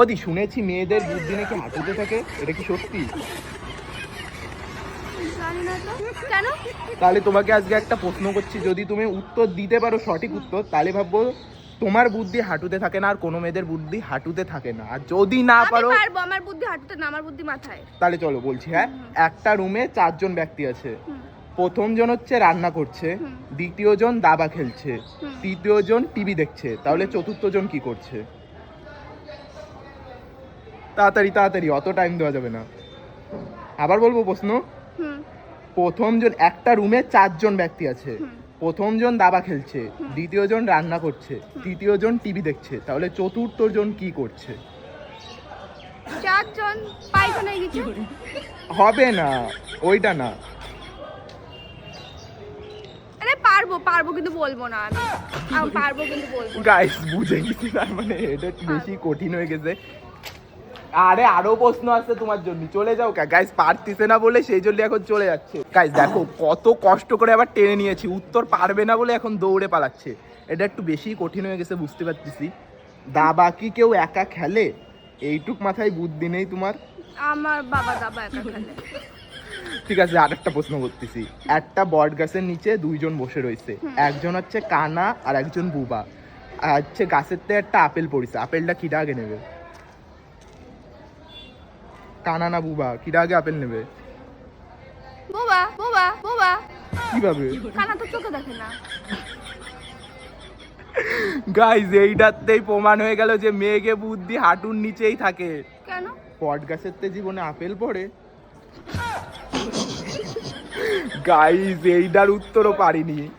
ওদি শুনেছি মেয়েদের বুদ্ধি নাকি হাঁটুতে থাকে, এটা কি সত্যি? জানি না তো, কেন? তাহলে তোমাকে আজকে একটা প্রশ্ন করছি, যদি তুমি উত্তর দিতে পারো সঠিক উত্তর, তাহলে ভাববো তোমার বুদ্ধি হাঁটুতে থাকে না আর কোনো মেয়েদের বুদ্ধি হাঁটুতে থাকে না। আর যদি না পারো, আমি পারবো, আমার বুদ্ধি হাঁটুতে না, আমার বুদ্ধি মাথায়। তাহলে চলো বলছি। হ্যাঁ, একটা রুমে 4 জন ব্যক্তি আছে। প্রথম জন হচ্ছে রান্না করছে, দ্বিতীয় জন দাবা খেলছে, তৃতীয় জন টিভি দেখছে, তাহলে চতুর্থ জন কি করছে? তাড়াতাড়ি তাড়াতাড়ি, অত টাইম দেওয়া যাবে না। আবার বলবো প্রশ্ন। প্রথম জন, একটা রুমে 4 জন ব্যক্তি আছে, প্রথম জন দাবা খেলছে, দ্বিতীয় জন রান্না করছে, তৃতীয় জন টিভি দেখছে, তাহলে চতুর্থ জন কি করছে? 4 জন পায়খানায় গেছে। হবে না, ওইটা না। আরে পারবো পারবো কিন্তু বলবো না আমি। আমি পারবো কিন্তু বলবো না। গাইস বুঝে গেছি, তার মানে এটা একটু বেশি কঠিন হয়ে গেছে। আরে আরো প্রশ্ন আছে তোমার জন্য, চলে যাও। গাইস পারতিছে না বলে সেই জন্য এখন চলে যাচ্ছে। গাইস দেখো কত কষ্ট করে আবার টেনে নিয়েছি, উত্তর পারবে না বলে এখন দৌড়ে পালাচ্ছে। এটা একটু বেশি কঠিন হয়ে গেছে, বুঝতে পারতেছি। দাবা কি কেউ একা খেলে? এইটুক মাথায় বুদ্ধি নেই তোমার। আমার বাবা দাবা একা খেলে। ঠিক আছে, আরেকটা প্রশ্ন করতেছি। একটা বট গাছের নিচে 2 জন বসে রয়েছে, একজন হচ্ছে কানা আর একজন বুবা। আর হচ্ছে গাছের থেকে একটা আপেল পড়িছে, আপেলটা কিটা আগে নেবে? কানা না বুবা, কিটা আগে আপেল নেবে? বাবা বাবা বাবা। কিভাবে? কানা তো চোখে দেখে না। গাইস এইটাতেই প্রমাণ হয়ে গেল যে মেয়েকে বুদ্ধি হাঁটুর নিচেই থাকে। কেন? বট গাছের তে জীবনে আপেল পড়ে। গাইস এইটার উত্তরও পারিনি।